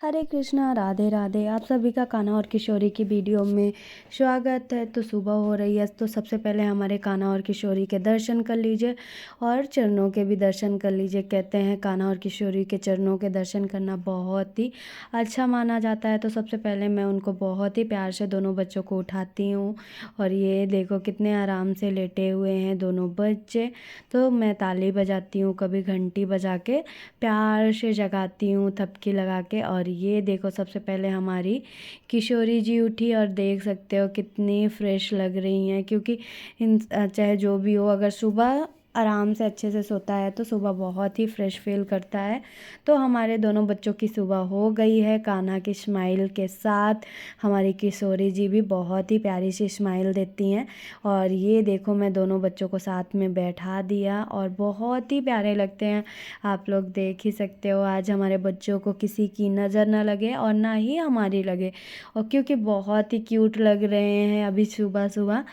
हरे कृष्णा, राधे राधे। आप सभी का कान्हा और किशोरी की वीडियो में स्वागत है। तो सुबह हो रही है, तो सबसे पहले हमारे कान्हा और किशोरी के दर्शन कर लीजिए और चरणों के भी दर्शन कर लीजिए। कहते हैं कान्हा और किशोरी के चरणों के दर्शन करना बहुत ही अच्छा माना जाता है। तो सबसे पहले मैं उनको बहुत ही प्यार से दोनों बच्चों को उठाती हूँ और ये देखो कितने आराम से लेटे हुए हैं दोनों बच्चे। तो मैं ताली बजाती हूँ, कभी घंटी बजा के प्यार से जगाती हूँ थपकी लगा के। और ये देखो सबसे पहले हमारी किशोरी जी उठी और देख सकते हो कितनी फ्रेश लग रही हैं, क्योंकि इन चाहे जो भी हो, अगर सुबह आराम से अच्छे से सोता है तो सुबह बहुत ही फ्रेश फील करता है। तो हमारे दोनों बच्चों की सुबह हो गई है कान्हा की स्माइल के साथ। हमारी किशोरी जी भी बहुत ही प्यारी सी स्माइल देती हैं। और ये देखो मैं दोनों बच्चों को साथ में बैठा दिया और बहुत ही प्यारे लगते हैं। आप लोग देख ही सकते हो आज हमारे बच्चों को किसी की नज़र ना लगे और ना ही हमारी लगे, और क्योंकि बहुत ही क्यूट लग रहे हैं अभी सुबह सुबह।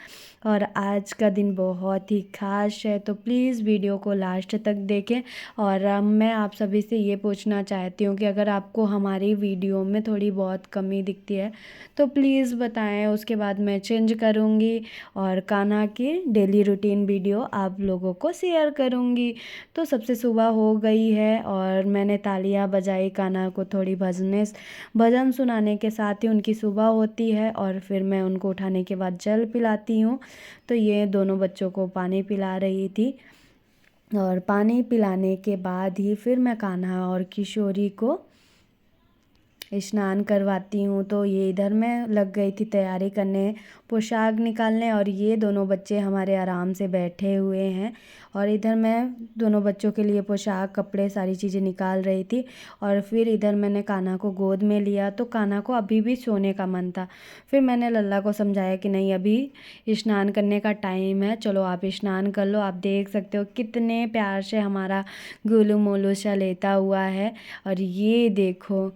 और आज का दिन बहुत ही ख़ास है, तो प्लीज़ वीडियो को लास्ट तक देखें। और मैं आप सभी से ये पूछना चाहती हूँ कि अगर आपको हमारी वीडियो में थोड़ी बहुत कमी दिखती है तो प्लीज़ बताएं, उसके बाद मैं चेंज करूँगी और कान्हा की डेली रूटीन वीडियो आप लोगों को शेयर करूँगी। तो सबसे सुबह हो गई है और मैंने तालियां बजाई कान्हा को थोड़ी भजन सुनाने के साथ ही उनकी सुबह होती है। और फिर मैं उनको उठाने के बाद जल पिलाती हूँ। तो ये दोनों बच्चों को पानी पिला रही थी और पानी पिलाने के बाद ही फिर मैं कान्हा और किशोरी को स्नान करवाती हूँ। तो ये इधर मैं लग गई थी तैयारी करने, पोशाक निकालने, और ये दोनों बच्चे हमारे आराम से बैठे हुए हैं। और इधर मैं दोनों बच्चों के लिए पोशाक, कपड़े, सारी चीज़ें निकाल रही थी। और फिर इधर मैंने कान्हा को गोद में लिया, तो कान्हा को अभी भी सोने का मन था। फिर मैंने लल्ला को समझाया कि नहीं, अभी स्नान करने का टाइम है, चलो आप स्नान कर लो। आप देख सकते हो कितने प्यार से हमारा गोलू मोलू सा लेटा हुआ है। और ये देखो,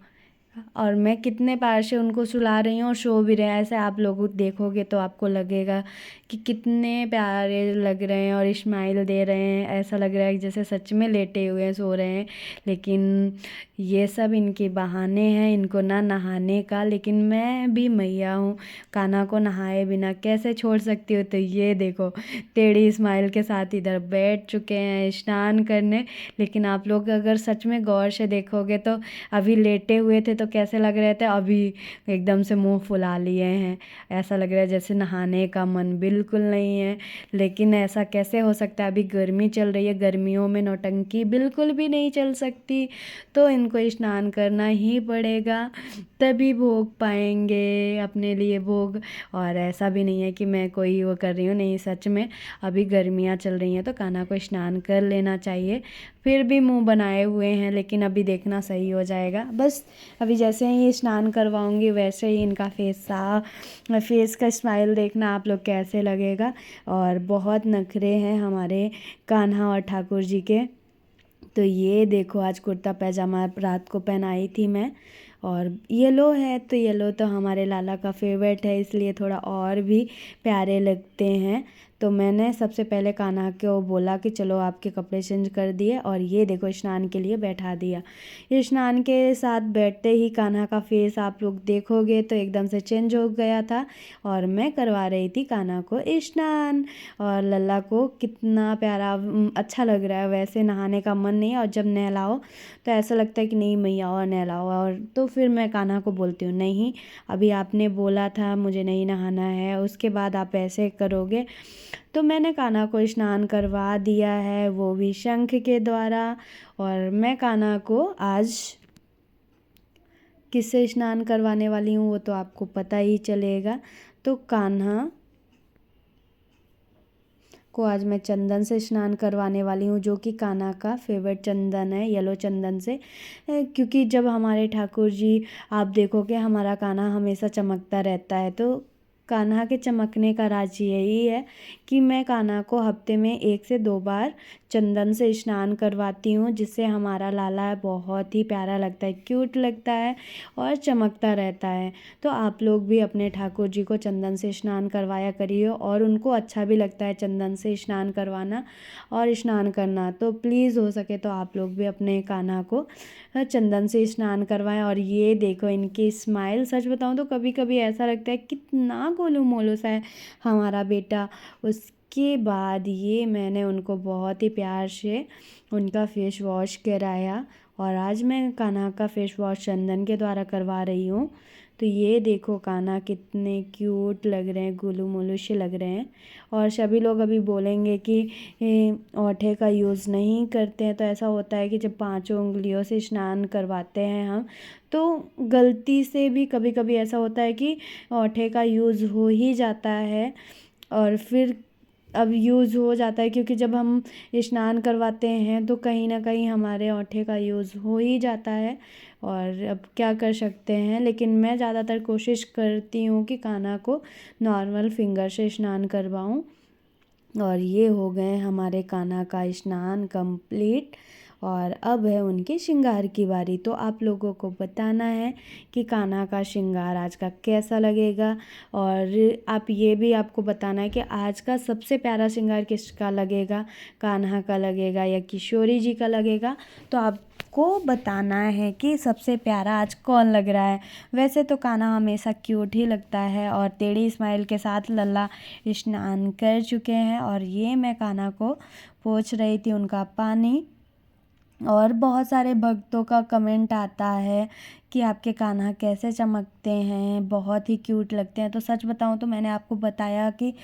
और मैं कितने प्यार से उनको सुला रही हूँ और सो भी रहे हैं। ऐसे आप लोग देखोगे तो आपको लगेगा कि कितने प्यारे लग रहे हैं और स्माइल दे रहे हैं। ऐसा लग रहा है कि जैसे सच में लेटे हुए हैं, सो रहे हैं। लेकिन ये सब इनके बहाने हैं, इनको ना नहाने का। लेकिन मैं भी मैया हूँ, कान्हा को नहाए बिना कैसे छोड़ सकती हूँ। तो ये देखो टेढ़ी स्माइल के साथ इधर बैठ चुके हैं स्नान करने। लेकिन आप लोग अगर सच में गौर से देखोगे तो अभी लेटे हुए थे तो कैसे लग रहे थे, अभी एकदम से मुंह फुला लिए हैं। ऐसा लग रहा है जैसे नहाने का मन बिल्कुल नहीं है। लेकिन ऐसा कैसे हो सकता है, अभी गर्मी चल रही है, गर्मियों में नौटंकी बिल्कुल भी नहीं चल सकती। तो इनको स्नान करना ही पड़ेगा, तभी भोग पाएंगे अपने लिए भोग। और ऐसा भी नहीं है कि मैं कोई वो कर रही हूँ, नहीं, सच में अभी गर्मियाँ चल रही हैं तो कान्हा को स्नान कर लेना चाहिए। फिर भी मुंह बनाए हुए हैं, लेकिन अभी देखना सही हो जाएगा। बस अभी जैसे ही स्नान करवाऊंगी वैसे ही इनका फेस का स्माइल देखना आप लोग कैसे लगेगा। और बहुत नखरे हैं हमारे कान्हा और ठाकुर जी के। तो ये देखो आज कुर्ता पैजामा रात को पहनाई थी मैं, और येलो है, तो येलो तो हमारे लाला का फेवरेट है, इसलिए थोड़ा और भी प्यारे लगते हैं। तो मैंने सबसे पहले कान्हा को बोला कि चलो आपके कपड़े चेंज कर दिए, और ये देखो स्नान के लिए बैठा दिया। ये स्नान के साथ बैठते ही कान्हा का फेस आप लोग देखोगे तो एकदम से चेंज हो गया था। और मैं करवा रही थी कान्हा को स्नान। और लल्ला को कितना प्यारा अच्छा लग रहा है, वैसे नहाने का मन नहीं है, और जब नहलाओ तो ऐसा लगता है कि नहीं मैया और नहलाओ। और तो फिर मैं कान्हा को बोलती हूँ नहीं, अभी आपने बोला था मुझे नहीं नहाना है, उसके बाद आप ऐसे करोगे। तो मैंने कान्हा को स्नान करवा दिया है, वो भी शंख के द्वारा। और मैं कान्हा को आज किससे स्नान करवाने वाली हूँ वो तो आपको पता ही चलेगा। तो कान्हा को आज मैं चंदन से स्नान करवाने वाली हूँ, जो कि कान्हा का फेवरेट चंदन है, येलो चंदन से। क्योंकि जब हमारे ठाकुर जी, आप देखोगे हमारा कान्हा हमेशा चमकता रहता है, तो कान्हा के चमकने का राज यही है कि मैं कान्हा को हफ्ते में 1 से 2 बार चंदन से स्नान करवाती हूँ, जिससे हमारा लाला बहुत ही प्यारा लगता है, क्यूट लगता है और चमकता रहता है। तो आप लोग भी अपने ठाकुर जी को चंदन से स्नान करवाया करिए, और उनको अच्छा भी लगता है चंदन से स्नान करवाना और स्नान करना। तो प्लीज़ हो सके तो आप लोग भी अपने कान्हा को चंदन से स्नान करवाएं। और ये देखो इनकी स्माइल, सच बताऊं तो कभी कभी ऐसा लगता है कितना गोलू मोलू सा है हमारा बेटा। उसके बाद ये मैंने उनको बहुत ही प्यार से उनका फेस वॉश कराया, और आज मैं कान्हा का फेस वॉश चंदन के द्वारा करवा रही हूँ। तो ये देखो कान्हा कितने क्यूट लग रहे हैं, गोलू मोलू से लग रहे हैं। और सभी लोग अभी बोलेंगे कि औंठे का यूज़ नहीं करते हैं, तो ऐसा होता है कि जब 5 उंगलियों से स्नान करवाते हैं हम, तो गलती से भी कभी कभी ऐसा होता है कि औंठे का यूज़ हो ही जाता है। और फिर अब यूज़ हो जाता है, क्योंकि जब हम स्नान करवाते हैं तो कहीं ना कहीं हमारे औंठे का यूज़ हो ही जाता है, और अब क्या कर सकते हैं। लेकिन मैं ज़्यादातर कोशिश करती हूँ कि कान्हा को नॉर्मल फिंगर से स्नान करवाऊँ। और ये हो गए हमारे कान्हा का स्नान कंप्लीट, और अब है उनके श्रृंगार की बारी। तो आप लोगों को बताना है कि कान्हा का श्रृंगार आज का कैसा लगेगा, और आप ये भी आपको बताना है कि आज का सबसे प्यारा श्रृंगार किसका लगेगा, कान्हा का लगेगा या किशोरी जी का लगेगा। तो आपको बताना है कि सबसे प्यारा आज कौन लग रहा है। वैसे तो कान्हा हमेशा क्यूट ही लगता है, और टेढ़ी स्माइल के साथ लल्ला स्नान कर चुके हैं। और ये मैं कान्हा को पोंछ रही थी उनका पानी, और बहुत सारे भक्तों का कमेंट आता है कि आपके कान्हा कैसे चमकते हैं, बहुत ही क्यूट लगते हैं। तो सच बताऊं तो मैंने आपको बताया कि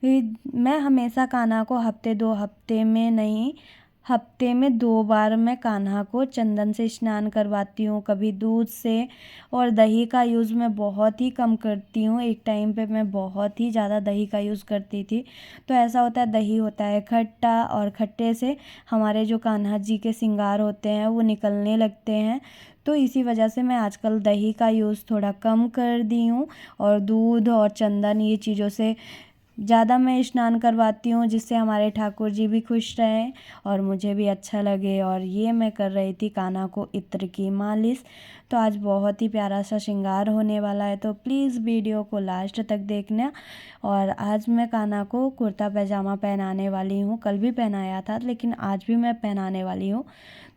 मैं हमेशा कान्हा को हफ्ते 2 हफ्ते में नहीं, हफ्ते में 2 बार मैं कान्हा को चंदन से स्नान करवाती हूँ, कभी दूध से। और दही का यूज़ मैं बहुत ही कम करती हूँ। एक टाइम पे मैं बहुत ही ज़्यादा दही का यूज़ करती थी। तो ऐसा होता है, दही होता है खट्टा, और खट्टे से हमारे जो कान्हा जी के श्रृंगार होते हैं वो निकलने लगते हैं। तो इसी वजह से मैं आजकल दही का यूज़ थोड़ा कम कर दी हूँ, और दूध और चंदन ये चीज़ों से ज़्यादा मैं स्नान करवाती हूँ, जिससे हमारे ठाकुर जी भी खुश रहें और मुझे भी अच्छा लगे। और ये मैं कर रही थी कान्हा को इत्र की मालिश। तो आज बहुत ही प्यारा सा श्रृंगार होने वाला है, तो प्लीज़ वीडियो को लास्ट तक देखना। और आज मैं कान्हा को कुर्ता पैजामा पहनाने वाली हूँ, कल भी पहनाया था लेकिन आज भी मैं पहनाने वाली हूँ।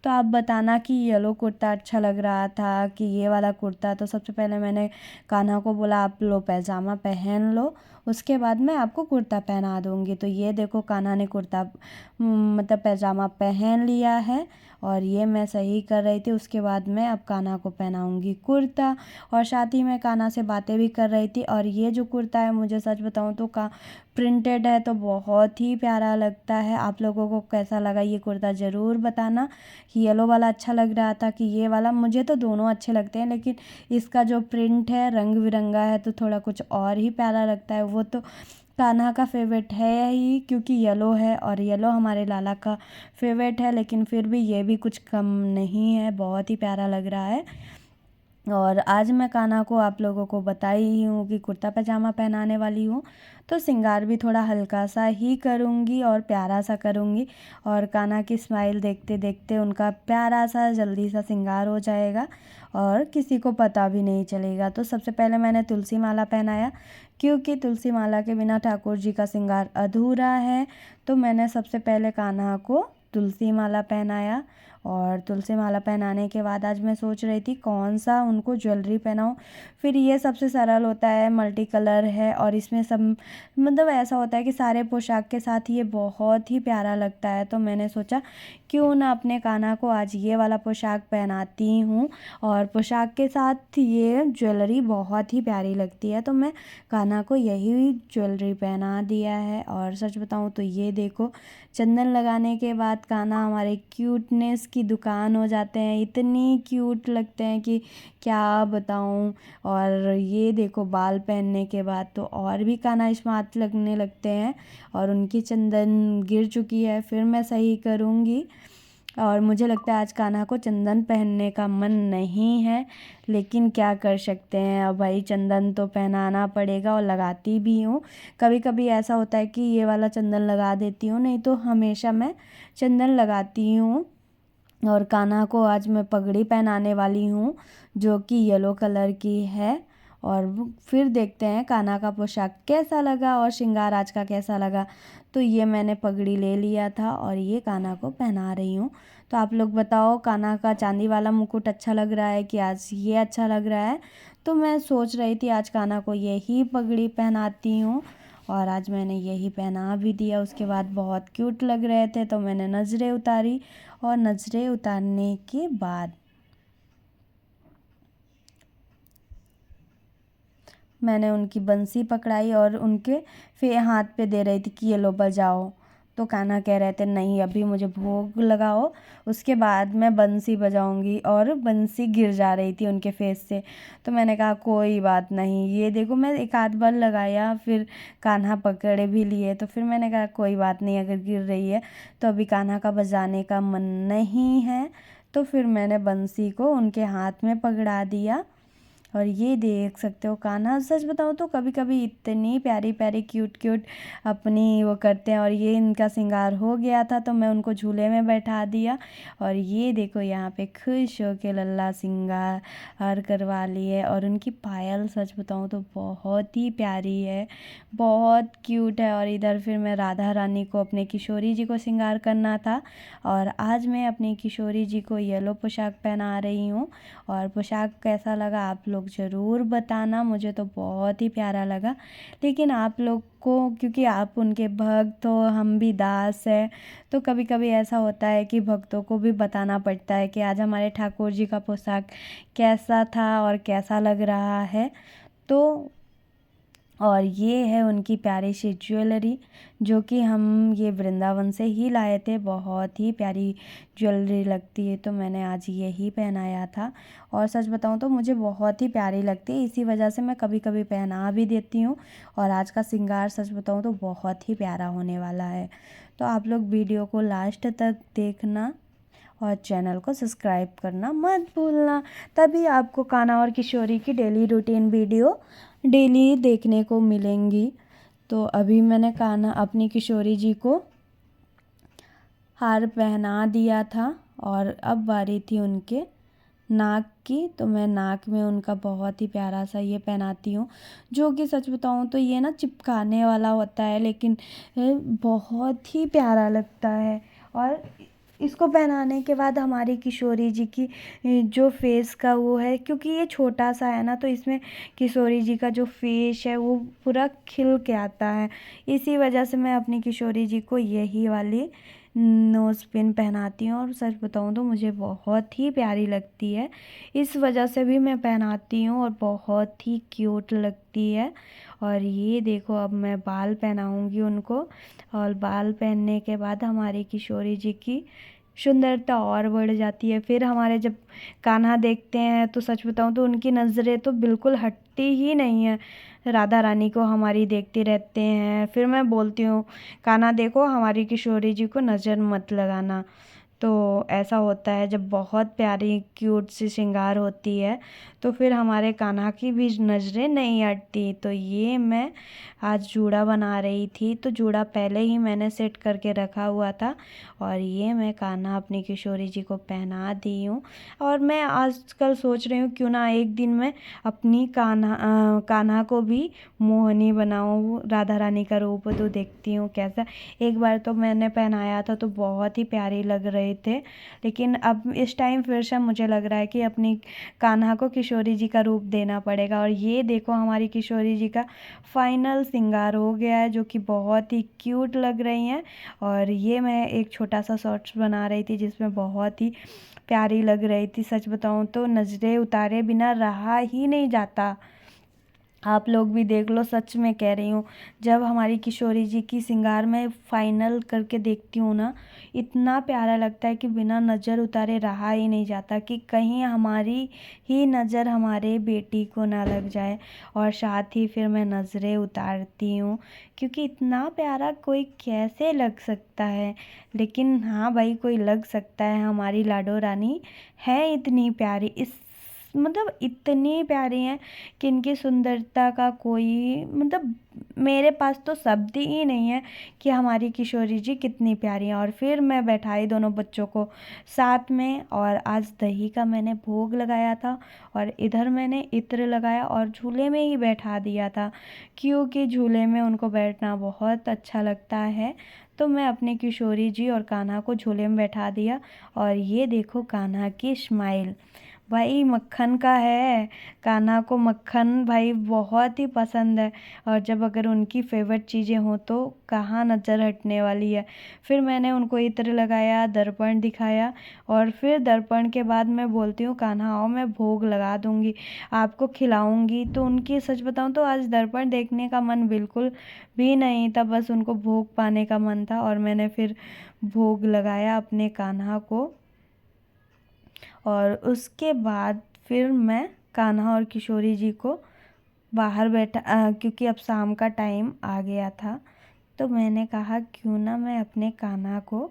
तो आप बताना कि येलो कुर्ता अच्छा लग रहा था कि ये वाला कुर्ता। तो सबसे पहले मैंने कान्हा को बोला आप लो पैजामा पहन लो, उसके बाद मैं आपको कुर्ता पहना दूँगी। तो ये देखो कान्हा ने कुर्ता मतलब पैजामा पहन लिया है, और ये मैं सही कर रही थी। उसके बाद मैं अब कान्हा को पहनाऊँगी कुर्ता, और साथ ही मैं कान्हा से बातें भी कर रही थी। और ये जो कुर्ता है मुझे सच बताऊँ तो प्रिंटेड है, तो बहुत ही प्यारा लगता है। आप लोगों को कैसा लगा ये कुर्ता ज़रूर बताना। येलो वाला अच्छा लग रहा था कि ये वाला, मुझे तो दोनों अच्छे लगते हैं, लेकिन इसका जो प्रिंट है रंग बिरंगा है तो थोड़ा कुछ और ही प्यारा लगता है। वो तो कान्हा का फेवरेट है ही, क्योंकि येलो है, और येलो हमारे लाला का फेवरेट है, लेकिन फिर भी ये भी कुछ कम नहीं है, बहुत ही प्यारा लग रहा है। और आज मैं कान्हा को आप लोगों को बताई ही हूँ कि कुर्ता पैजामा पहनाने वाली हूँ, तो श्रृंगार भी थोड़ा हल्का सा ही करूँगी और प्यारा सा करूँगी। और कान्हा की स्माइल देखते देखते उनका प्यारा सा जल्दी सा श्रृंगार हो जाएगा, और किसी को पता भी नहीं चलेगा। तो सबसे पहले मैंने तुलसी माला पहनाया, क्योंकि तुलसी माला के बिना ठाकुर जी का श्रृंगार अधूरा है। तो मैंने सबसे पहले कान्हा को तुलसी माला पहनाया, और तुलसी माला पहनाने के बाद आज मैं सोच रही थी कौन सा उनको ज्वेलरी पहनाऊँ। फिर ये सबसे सरल होता है, मल्टी कलर है, और इसमें सब मतलब ऐसा होता है कि सारे पोशाक के साथ ये बहुत ही प्यारा लगता है। तो मैंने सोचा क्यों ना अपने कान्हा को आज ये वाला पोशाक पहनाती हूँ, और पोशाक के साथ ये ज्वेलरी बहुत ही प्यारी लगती है। तो मैं कान्हा को यही ज्वेलरी पहना दिया है। और सच बताऊँ तो ये देखो, चंदन लगाने के बाद कान्हा हमारे क्यूटनेस की दुकान हो जाते हैं, इतनी क्यूट लगते हैं कि क्या बताऊँ। और ये देखो बाल पहनने के बाद तो और भी कान्हा स्मार्ट लगने लगते हैं, और उनकी चंदन गिर चुकी है, फिर मैं सही करूँगी। और मुझे लगता है आज कान्हा को चंदन पहनने का मन नहीं है, लेकिन क्या कर सकते हैं, अब भाई चंदन तो पहनाना पड़ेगा और लगाती भी हूँ। कभी कभी ऐसा होता है कि ये वाला चंदन लगा देती हूँ, नहीं तो हमेशा मैं चंदन लगाती हूँ। और कान्हा को आज मैं पगड़ी पहनाने वाली हूँ जो कि येलो कलर की है। और फिर देखते हैं कान्हा का पोशाक कैसा लगा और श्रृंगार आज का कैसा लगा। तो ये मैंने पगड़ी ले लिया था और ये कान्हा को पहना रही हूँ। तो आप लोग बताओ, कान्हा का चांदी वाला मुकुट अच्छा लग रहा है कि आज ये अच्छा लग रहा है। तो मैं सोच रही थी आज कान्हा को यही पगड़ी पहनाती हूँ, और आज मैंने यही पहना भी दिया। उसके बाद बहुत क्यूट लग रहे थे तो मैंने नज़रें उतारी, और नज़रें उतारने के बाद मैंने उनकी बंसी पकड़ाई और उनके हाथ पे दे रही थी कि ये लो बजाओ। तो कान्हा कह रहे थे नहीं, अभी मुझे भोग लगाओ, उसके बाद मैं बंसी बजाऊंगी, और बंसी गिर जा रही थी उनके फेस से। तो मैंने कहा कोई बात नहीं, ये देखो मैं एक आध बार लगाया, फिर कान्हा पकड़े भी लिए, तो फिर मैंने कहा कोई बात नहीं, अगर गिर रही है तो अभी कान्हा का बजाने का मन नहीं है। तो फिर मैंने बंसी को उनके हाथ में पकड़ा दिया। और ये देख सकते हो कान्हा, सच बताऊँ तो कभी कभी इतनी प्यारी प्यारी क्यूट क्यूट अपनी वो करते हैं। और ये इनका श्रृंगार हो गया था तो मैं उनको झूले में बैठा दिया। और ये देखो यहाँ पे खुश हो के लल्ला श्रृंगार करवा लिए। और उनकी पायल सच बताऊँ तो बहुत ही प्यारी है, बहुत क्यूट है। और इधर फिर मैं राधा रानी को, अपने किशोरी जी को श्रृंगार करना था, और आज मैं अपनी किशोरी जी को येलो पोशाक पहना रही हूँ। और पोशाक कैसा लगा आप लोग ज़रूर बताना, मुझे तो बहुत ही प्यारा लगा। लेकिन आप लोग को, क्योंकि आप उनके भक्त हो, हम भी दास है, तो कभी कभी ऐसा होता है कि भक्तों को भी बताना पड़ता है कि आज हमारे ठाकुर जी का पोशाक कैसा था और कैसा लग रहा है। तो और ये है उनकी प्यारी सी ज्वेलरी, जो कि हम ये वृंदावन से ही लाए थे। बहुत ही प्यारी ज्वेलरी लगती है, तो मैंने आज यही पहनाया था। और सच बताऊँ तो मुझे बहुत ही प्यारी लगती है, इसी वजह से मैं कभी कभी पहना भी देती हूँ। और आज का श्रृंगार सच बताऊँ तो बहुत ही प्यारा होने वाला है। तो आप लोग वीडियो को लास्ट तक देखना और चैनल को सब्सक्राइब करना मत भूलना, तभी आपको कान्हा और किशोरी की डेली रूटीन वीडियो डेली देखने को मिलेंगी। तो अभी मैंने कान्हा, अपनी किशोरी जी को हार पहना दिया था, और अब बारी थी उनके नाक की। तो मैं नाक में उनका बहुत ही प्यारा सा ये पहनाती हूँ, जो कि सच बताऊँ तो ये ना चिपकाने वाला होता है, लेकिन बहुत ही प्यारा लगता है। और इसको पहनाने के बाद हमारी किशोरी जी की जो फेस का वो है, क्योंकि ये छोटा सा है ना, तो इसमें किशोरी जी का जो फेस है वो पूरा खिल के आता है। इसी वजह से मैं अपनी किशोरी जी को यही वाली नोज़ पिन पहनाती हूँ, और सच बताऊँ तो मुझे बहुत ही प्यारी लगती है, इस वजह से भी मैं पहनाती हूँ, और बहुत ही क्यूट लगती है। और ये देखो, अब मैं बाल पहनाऊँगी उनको, और बाल पहनने के बाद हमारी किशोरी जी की सुंदरता और बढ़ जाती है। फिर हमारे जब कान्हा देखते हैं तो सच बताऊँ तो उनकी नज़रें तो बिल्कुल हटती ही नहीं है, राधा रानी को हमारी देखते रहते हैं। फिर मैं बोलती हूँ कान्हा देखो, हमारी किशोरी जी को नज़र मत लगाना। तो ऐसा होता है जब बहुत प्यारी क्यूट सी श्रृंगार होती है, तो फिर हमारे कान्हा की भी नज़रें नहीं हटती। तो ये मैं आज जूड़ा बना रही थी, तो जूड़ा पहले ही मैंने सेट करके रखा हुआ था, और ये मैं कान्हा अपनी किशोरी जी को पहना दी हूँ। और मैं आजकल सोच रही हूँ क्यों ना एक दिन मैं अपनी कान्हा को भी मोहिनी बनाऊँ, राधा रानी का रूप, तो देखती हूँ कैसा। एक बार तो मैंने पहनाया था तो बहुत ही प्यारे लग रहे थे, लेकिन अब इस टाइम फिर से मुझे लग रहा है कि अपनी कान्हा को किशोरी जी का रूप देना पड़ेगा। और ये देखो, हमारी किशोरी जी का फाइनल श्रृंगार हो गया है, जो कि बहुत ही क्यूट लग रही हैं। और ये मैं एक छोटा सा शॉर्ट्स बना रही थी जिसमें बहुत ही प्यारी लग रही थी, सच बताऊँ तो नज़रें उतारे बिना रहा ही नहीं जाता। आप लोग भी देख लो, सच में कह रही हूँ। जब हमारी किशोरी जी की श्रृंगार मैं फाइनल करके देखती हूँ ना, इतना प्यारा लगता है कि बिना नज़र उतारे रहा ही नहीं जाता, कि कहीं हमारी ही नज़र हमारे बेटी को ना लग जाए। और साथ ही फिर मैं नज़रें उतारती हूँ, क्योंकि इतना प्यारा कोई कैसे लग सकता है। लेकिन हाँ भाई, कोई लग सकता है। हमारी लाडो रानी है इतनी प्यारी, इस मतलब इतनी प्यारी हैं कि इनकी सुंदरता का कोई मतलब मेरे पास तो शब्द ही नहीं है कि हमारी किशोरी जी कितनी प्यारी हैं। और फिर मैं बैठाई दोनों बच्चों को साथ में, और आज दही का मैंने भोग लगाया था, और इधर मैंने इत्र लगाया और झूले में ही बैठा दिया था, क्योंकि झूले में उनको बैठना बहुत अच्छा लगता है। तो मैं अपने किशोरी जी और कान्हा को झूले में बैठा दिया। और ये देखो कान्हा की स्माइल, भाई मक्खन का है। कान्हा को मक्खन भाई बहुत ही पसंद है, और जब अगर उनकी फेवरेट चीज़ें हों तो कहाँ नज़र हटने वाली है। फिर मैंने उनको इत्र लगाया, दर्पण दिखाया, और फिर दर्पण के बाद मैं बोलती हूँ कान्हा आओ, मैं भोग लगा दूँगी, आपको खिलाऊँगी। तो उनकी सच बताऊँ तो आज दर्पण देखने का मन बिल्कुल भी नहीं था, बस उनको भोग पाने का मन था। और मैंने फिर भोग लगाया अपने कान्हा को। और उसके बाद फिर मैं कान्हा और किशोरी जी को बाहर बैठा, क्योंकि अब शाम का टाइम आ गया था, तो मैंने कहा क्यों ना मैं अपने कान्हा को,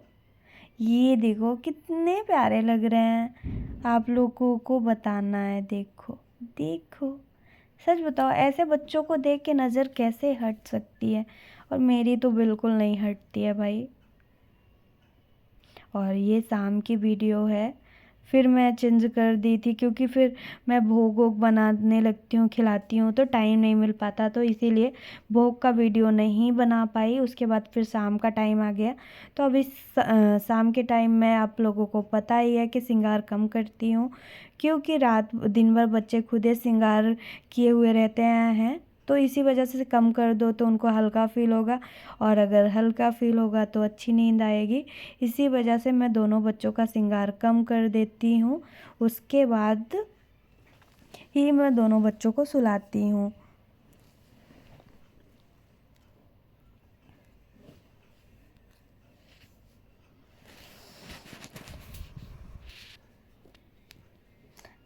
ये देखो कितने प्यारे लग रहे हैं, आप लोगों को बताना है। देखो देखो, सच बताओ ऐसे बच्चों को देख के नज़र कैसे हट सकती है, और मेरी तो बिल्कुल नहीं हटती है भाई। और ये शाम की वीडियो है। फिर मैं चेंज कर दी थी, क्योंकि फिर मैं भोग वोग बनाने लगती हूँ, खिलाती हूँ, तो टाइम नहीं मिल पाता, तो इसीलिए भोग का वीडियो नहीं बना पाई। उसके बाद फिर शाम का टाइम आ गया, तो अभी शाम के टाइम में आप लोगों को पता ही है कि श्रृंगार कम करती हूँ, क्योंकि रात दिन भर बच्चे खुद ही श्रृंगार किए हुए रहते हैं, तो इसी वजह से कम कर दो तो उनको हल्का फील होगा, और अगर हल्का फील होगा तो अच्छी नींद आएगी। इसी वजह से मैं दोनों बच्चों का श्रृंगार कम कर देती हूँ, उसके बाद ही मैं दोनों बच्चों को सुलाती हूँ।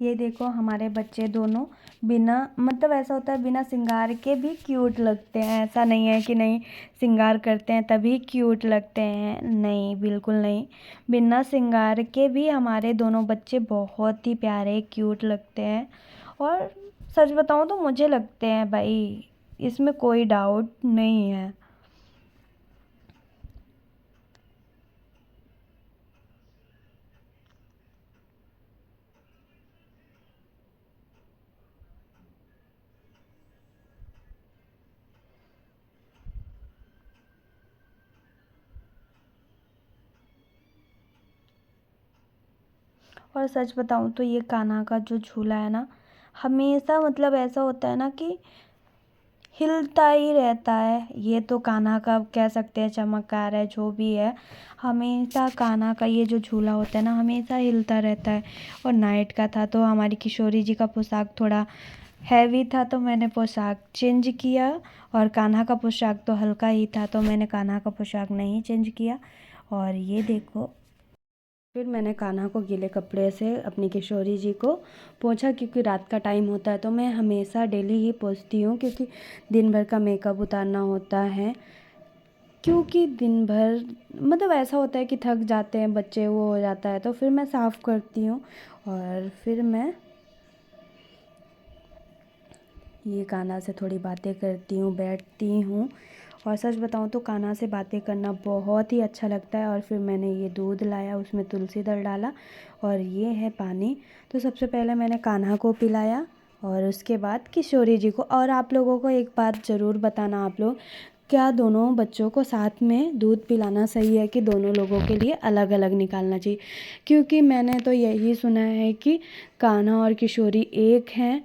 ये देखो हमारे बच्चे दोनों बिना मतलब ऐसा होता है बिना श्रृंगार के भी क्यूट लगते हैं, ऐसा नहीं है कि नहीं श्रृंगार करते हैं तभी क्यूट लगते हैं, नहीं बिल्कुल नहीं। बिना श्रृंगार के भी हमारे दोनों बच्चे बहुत ही प्यारे क्यूट लगते हैं, और सच बताऊँ तो मुझे लगते हैं भाई, इसमें कोई डाउट नहीं है। और सच बताऊँ तो ये कान्हा का जो झूला है ना, हमेशा मतलब ऐसा होता है ना कि हिलता ही रहता है। ये तो कान्हा का कह सकते हैं चमत्कार है, जो भी है, हमेशा कान्हा का ये जो झूला होता है ना हमेशा हिलता रहता है। और नाइट का था तो हमारी किशोरी जी का पोशाक थोड़ा हैवी था, तो मैंने पोशाक चेंज किया, और कान्हा का पोशाक तो हल्का ही था, तो मैंने कान्हा का पोशाक नहीं चेंज किया। और ये देखो, फिर मैंने कान्हा को गीले कपड़े से अपनी किशोरी जी को पोंछा, क्योंकि रात का टाइम होता है, तो मैं हमेशा डेली ही पोंछती हूँ, क्योंकि दिन भर का मेकअप उतारना होता है। क्योंकि दिन भर मतलब ऐसा होता है कि थक जाते हैं बच्चे, वो हो जाता है, तो फिर मैं साफ़ करती हूँ, और फिर मैं ये कान्हा से थोड़ी बातें करती हूँ, बैठती हूँ। और सच बताऊँ तो कान्हा से बातें करना बहुत ही अच्छा लगता है। और फिर मैंने ये दूध लाया, उसमें तुलसी दल डाला, और ये है पानी। तो सबसे पहले मैंने कान्हा को पिलाया, और उसके बाद किशोरी जी को। और आप लोगों को एक बात ज़रूर बताना, आप लोग क्या दोनों बच्चों को साथ में दूध पिलाना सही है कि दोनों लोगों के लिए अलग अलग निकालना चाहिए? क्योंकि मैंने तो यही सुना है कि कान्हा और किशोरी एक हैं,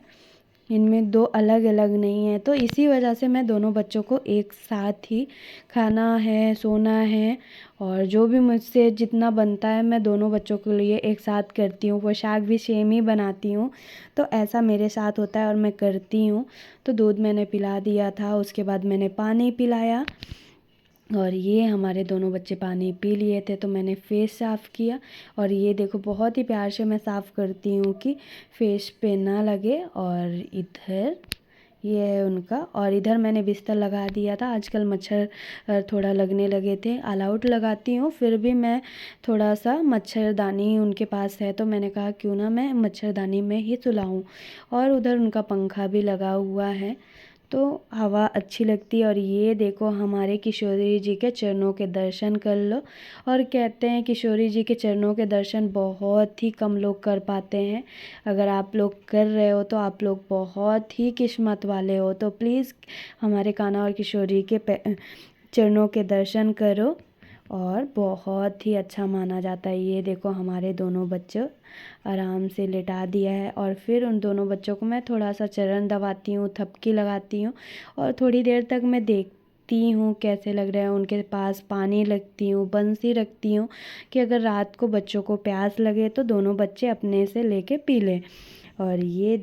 इनमें दो अलग अलग नहीं है। तो इसी वजह से मैं दोनों बच्चों को एक साथ ही खाना है, सोना है और जो भी मुझसे जितना बनता है मैं दोनों बच्चों के लिए एक साथ करती हूँ। पोशाक भी सेम ही बनाती हूँ। तो ऐसा मेरे साथ होता है और मैं करती हूँ। तो दूध मैंने पिला दिया था, उसके बाद मैंने पानी पिलाया और ये हमारे दोनों बच्चे पानी पी लिए थे। तो मैंने फेस साफ़ किया और ये देखो बहुत ही प्यार से मैं साफ़ करती हूँ कि फेस पे ना लगे। और इधर ये है उनका, और इधर मैंने बिस्तर लगा दिया था। आजकल मच्छर थोड़ा लगने लगे थे। ऑल आउट लगाती हूँ, फिर भी मैं थोड़ा सा मच्छरदानी उनके पास है तो मैंने कहा क्यों ना मैं मच्छरदानी में ही सुलाऊँ। और उधर उनका पंखा भी लगा हुआ है तो हवा अच्छी लगती है। और ये देखो हमारे किशोरी जी के चरणों के दर्शन कर लो। और कहते हैं किशोरी जी के चरणों के दर्शन बहुत ही कम लोग कर पाते हैं। अगर आप लोग कर रहे हो तो आप लोग बहुत ही किस्मत वाले हो। तो प्लीज़ हमारे कान्हा और किशोरी के चरणों के दर्शन करो और बहुत ही अच्छा माना जाता है। ये देखो हमारे दोनों बच्चों आराम से लिटा दिया है और फिर उन दोनों बच्चों को मैं थोड़ा सा चरण दबाती हूँ, थपकी लगाती हूँ और थोड़ी देर तक मैं देखती हूँ कैसे लग रहा है। उनके पास पानी रखती हूँ, बंसी रखती हूँ कि अगर रात को बच्चों को प्यास लगे तो दोनों बच्चे अपने से लेके पी लें। और ये